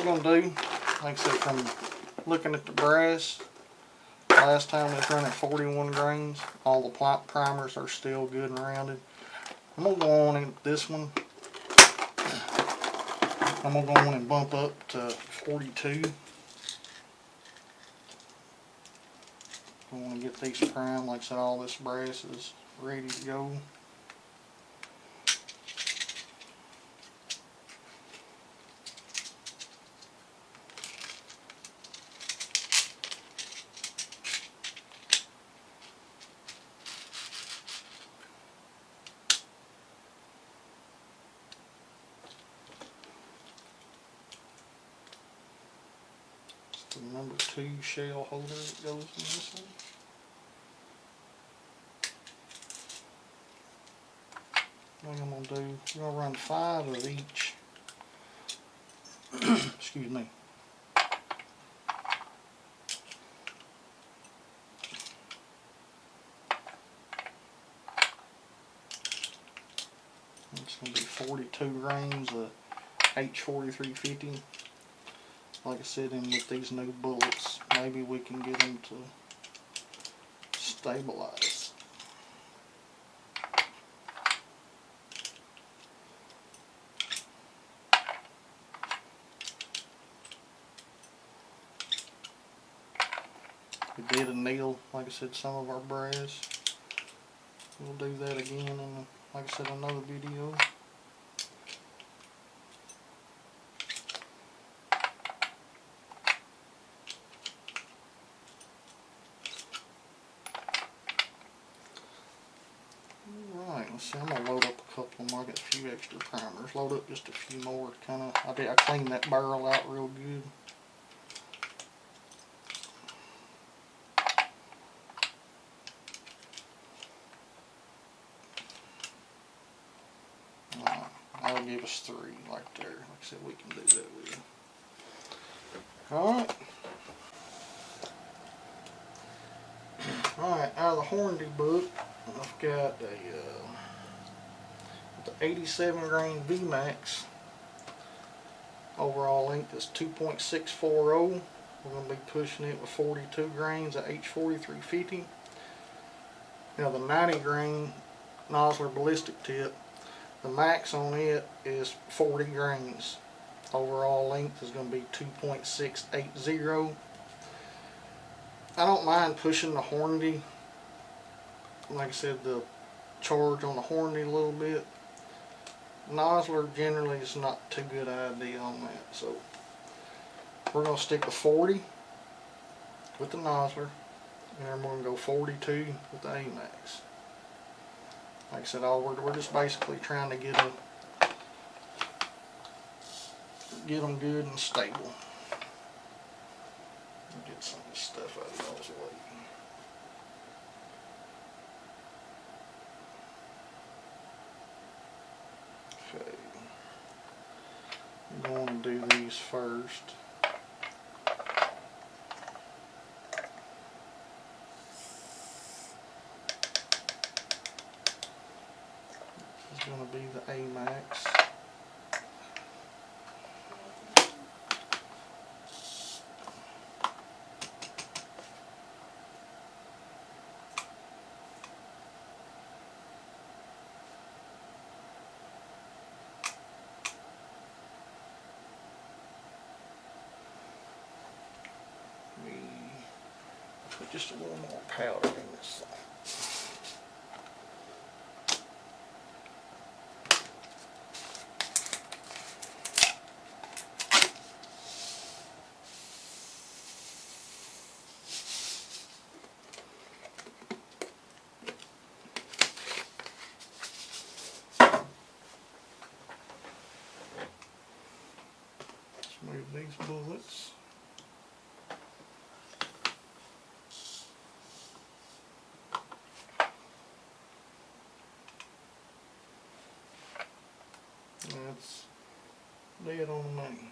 going to do, like I said, from looking at the brass, last time we was running 41 grains. All the primers are still good and rounded. I'm going to go on in this one. I'm going to go on and bump up to 42. I want to get these primed. Like I said, all this brass is ready to go. The number 2 shell holder that goes in this one. What I'm going to do, I'm going to run 5 of each. Excuse me. It's going to be 42 grains of H4350. Like I said, and with these new bullets, maybe we can get them to stabilize. We did anneal, like I said, some of our brass. We'll do that again in, like I said, another video. See, I'm going to load up a couple more. I got a few extra primers. Load up just a few more. I cleaned that barrel out real good. That'll give us 3 right there. Like I said, we can do that with. Alright. Alright, out of the Hornady book, I've got the 87 grain VMAX. Overall length is 2.640. We're going to be pushing it with 42 grains of H4350. Now the 90 grain Nosler ballistic tip, the max on it is 40 grains. Overall length is going to be 2.680. I don't mind pushing the Hornady. Like I said, the charge on the Hornady a little bit. Nosler generally is not too good idea on that, so we're going to stick with 40 with the Nosler, and then we're going to go 42 with the AMAX. Like I said, we're just basically trying to get them good and stable. Get some of this stuff out of y'all's way. Okay, I'm going to do these first. This is going to be the AMAX. Put just a little more powder in this thing. Let's move these bullets. That's dead on the money.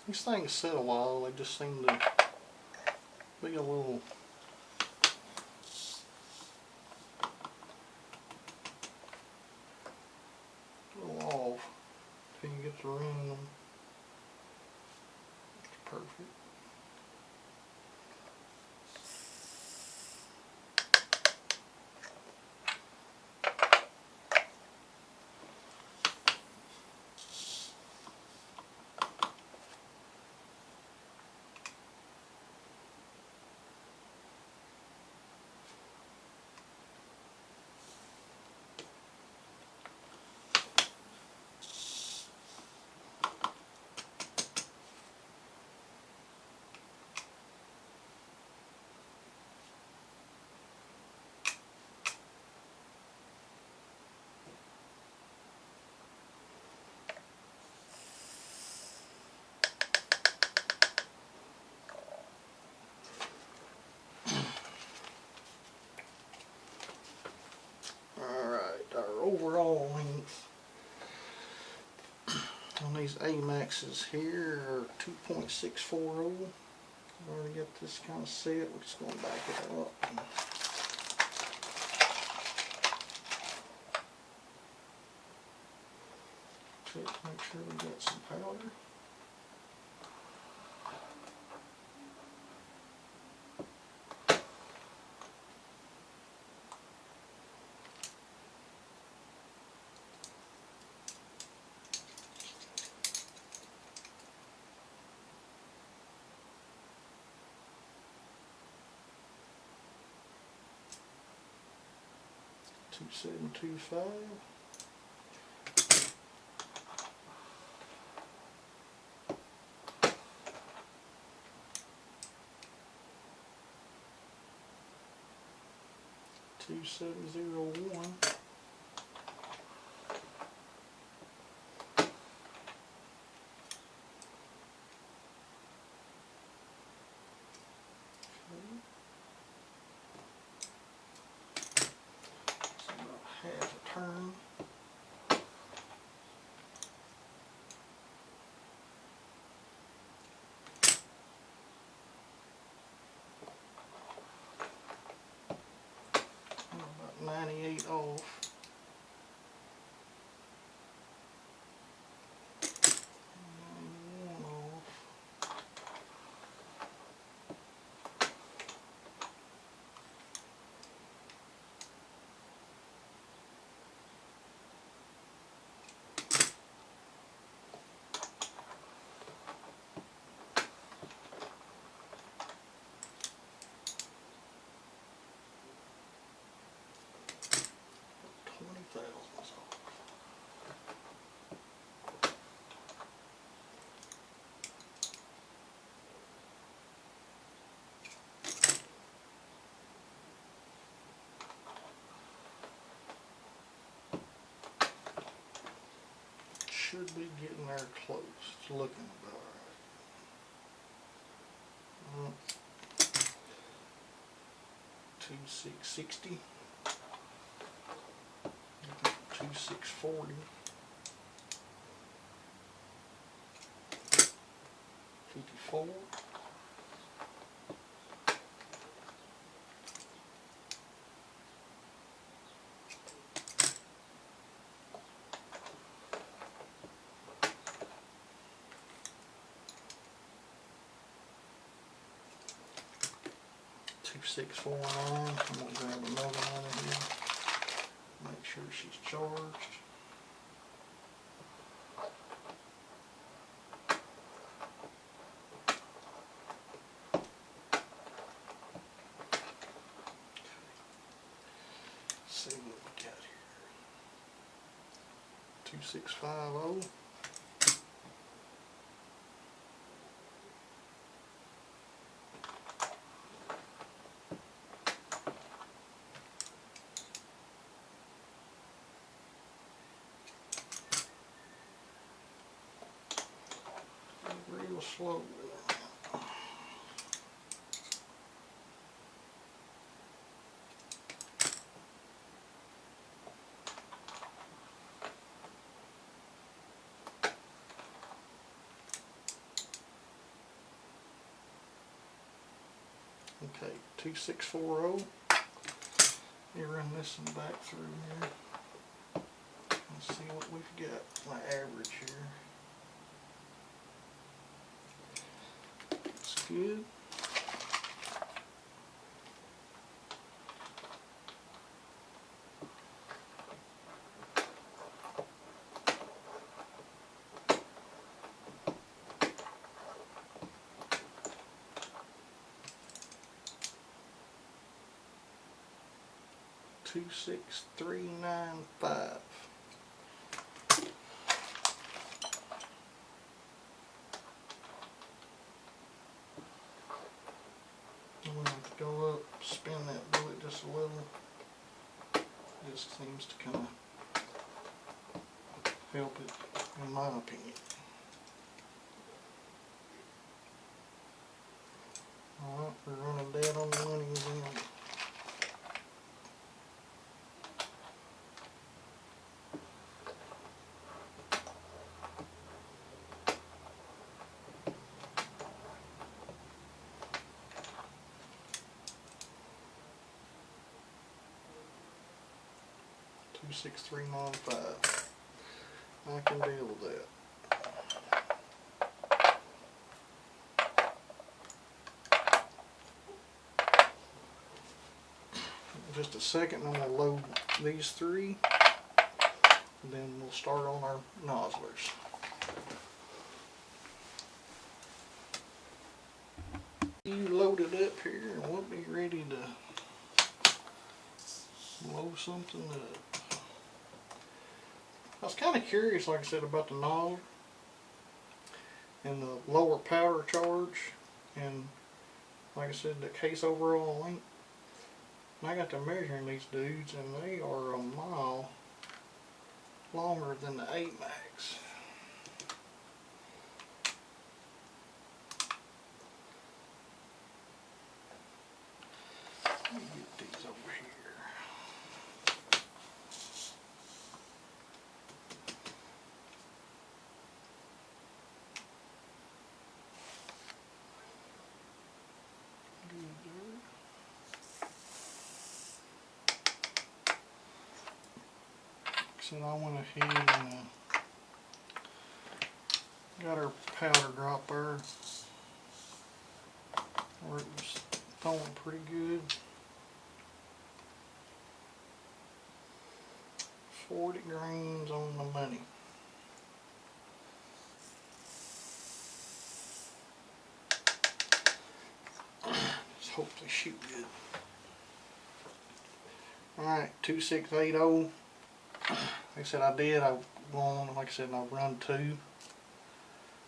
These things sit a while, they just seem to be a little off until you get to running them. It's perfect. Overall length on these A-Maxes here are 2.640. I've already got this kind of set. We're just going to back it up. Check, make sure we got some powder. $2.725. $2.701. Half a turn. About 98 off. Should be getting there close. It's looking about right. 2,660. 2,640. 54. 2649. I'm going to grab another one in here. Make sure she's charged. Let's see what we got here. 2650. Real slow. 2640. You run this one back through here. Let's see what we've got. My average here. It's good. $26395. I'm going to have to go up, spin that bullet just a little. Just seems to kind of help it, in my opinion. Alright, we're running dead on the money again. $26395. I can deal with that. Just a second, I'm going to load these three, and then we'll start on our Noslers. You loaded up here, and we'll be ready to blow something up. I was kind of curious, like I said, about the Nosler and the lower power charge, and like I said, the case overall length. And I got to measuring these dudes, and they are a mile longer than the 8 Max. Let me get these over here. So I went ahead and got our powder drop there where it was throwing pretty good. 40 grains on the money. Let's hopefully shoot good. Alright, 2680. Like I said, I did. I won, like I said, I run 2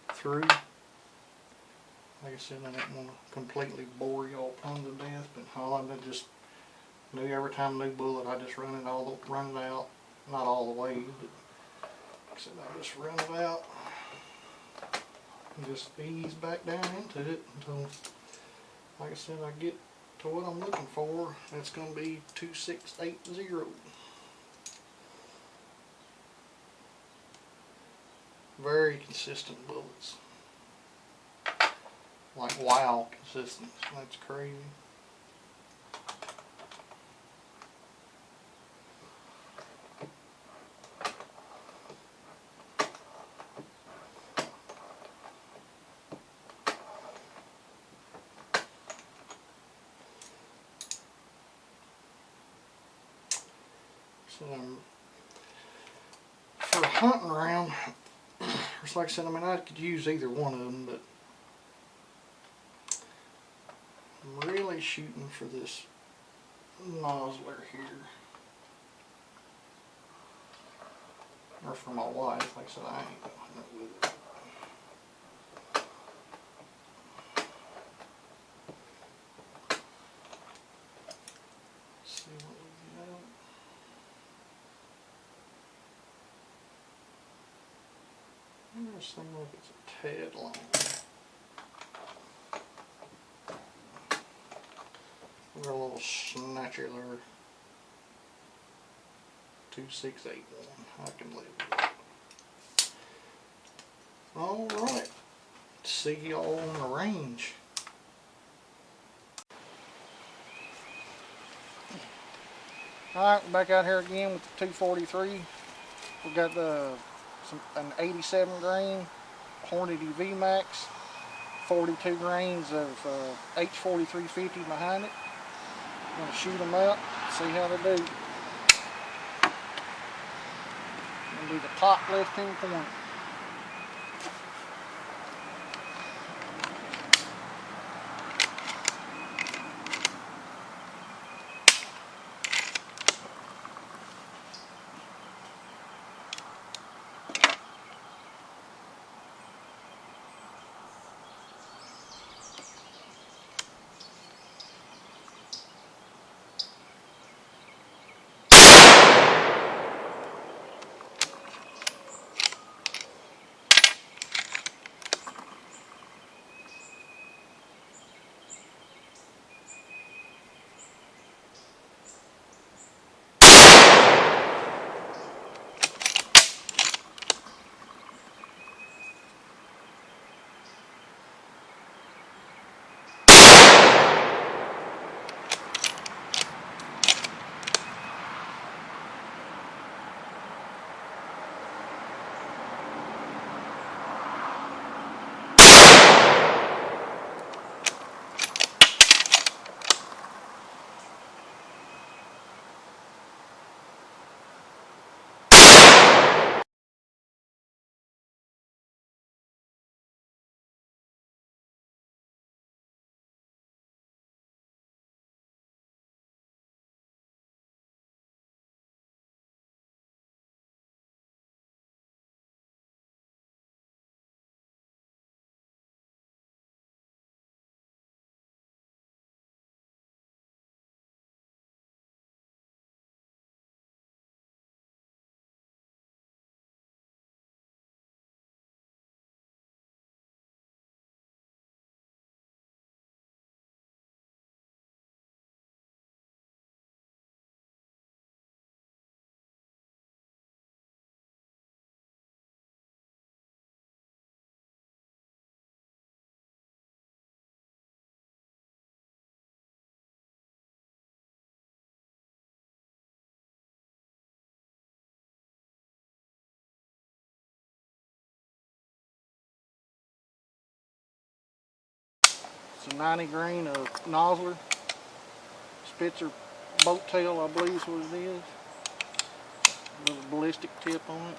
through. Like I said, I didn't want to completely bore y'all plumb to death, but all I just knew every time a new bullet, I just run it out, not all the way, but like I said, I just run it out and just ease back down into it until, like I said, I get to what I'm looking for. It's going to be 2680. Very consistent bullets. Like wow consistent. That's crazy. So for a hunting round, like I said, I mean, I could use either one of them, but I'm really shooting for this Nosler here. Or for my wife, like I said, I ain't going to hunt with it. See what we got. This thing like it's a tad long. We're a little snatcher there. 2681. I can live with it. Alright. See y'all on the range. Alright, we're back out here again with the 243. We've got an 87 grain Hornady VMAX, 42 grains of H4350 behind it. I'm going to shoot them out, see how they do. I'm going to do the top left-hand corner. It's a 90 grain of Nosler, Spitzer boat tail, I believe is what it is. A little ballistic tip on it.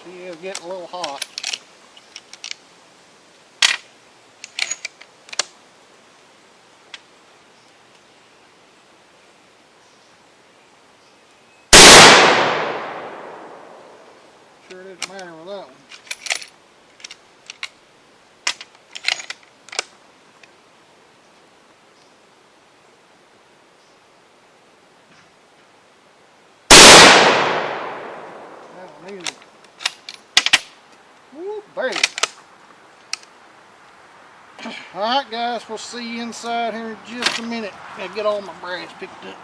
She is getting a little hot. Sure didn't matter with that one. That one either. Woo, baby. Alright guys, we'll see you inside here in just a minute. Gotta get all my brass picked up.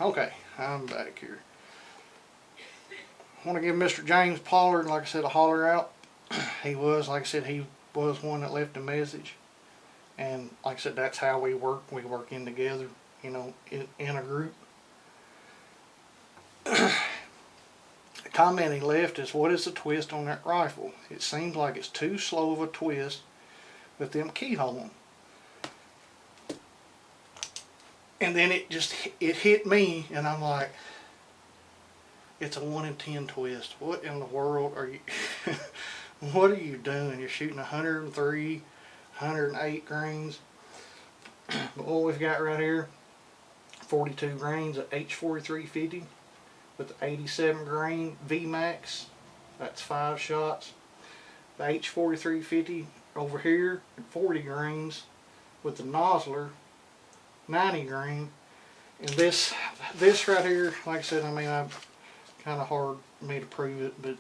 Okay, I'm back here. I want to give Mr. James Pollard, like I said, a holler out. He was, like I said, he was one that left a message. And like I said, that's how we work. We work in together, you know, in a group. The comment he left is, what is the twist on that rifle? It seems like it's too slow of a twist with them keyholing. And then it hit me, and I'm like, it's a 1 in 10 twist. What in the world are you, what are you doing? You're shooting 103, 108 grains. But what we've got right here, 42 grains at H4350 with the 87 grain VMAX. That's 5 shots. The H4350 over here at 40 grains with the Nosler 90 grain. And this right here, like I said, I mean, I'm kind of hard for me to prove it, but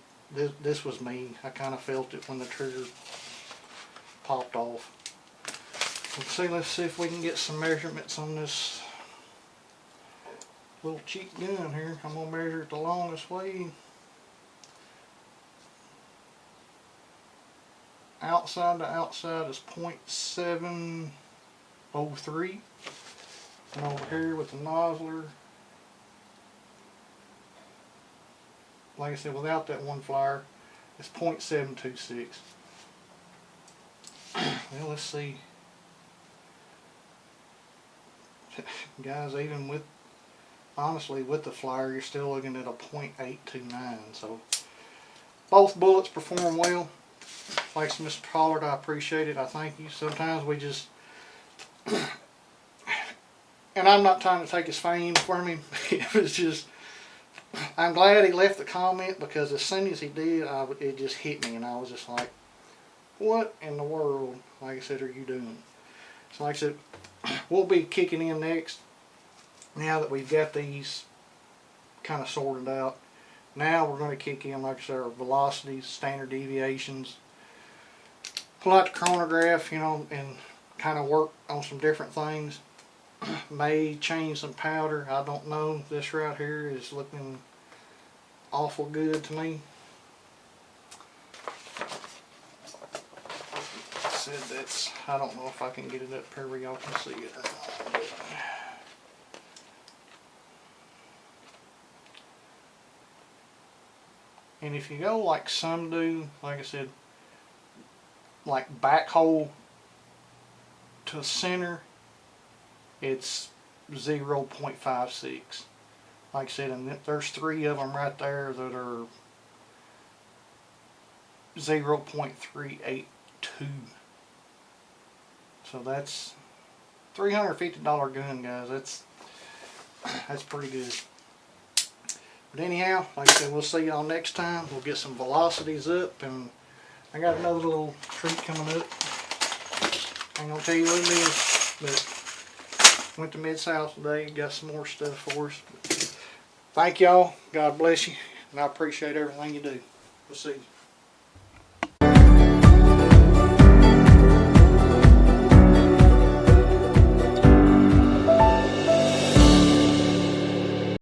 this was me. I kind of felt it when the trigger popped off. Let's see if we can get some measurements on this little cheap gun here. I'm gonna measure it the longest way. Outside to outside is 0.703. And over here with the Nosler, like I said, without that one flyer, it's 0.726. Well, let's see. Guys, even with, honestly, with the flyer, you're still looking at a 0.829. So both bullets perform well. Thanks, Mr. Pollard. I appreciate it. I thank you. Sometimes we just, and I'm not trying to take his fame from him. It was just, I'm glad he left the comment, because as soon as he did, it just hit me, and I was just like, what in the world, like I said, are you doing? So like I said, we'll be kicking in next, now that we've got these kind of sorted out. Now we're going to kick in, like I said, our velocities, standard deviations, pull out the chronograph, you know, and kind of work on some different things. May change some powder, I don't know. This right here is looking awful good to me. Said that's, I don't know if I can get it up here where y'all can see it or not. And if you go like some do, like I said, like back hole to the center, it's 0.56. Like I said, and there's 3 of them right there that are 0.382. So that's $350 gun, guys. That's pretty good. But anyhow, like I said, we'll see y'all next time. We'll get some velocities up, and I got another little treat coming up. I ain't gonna tell you what it is, but went to Mid-South today, got some more stuff for us. Thank y'all. God bless you, and I appreciate everything you do. We'll see you.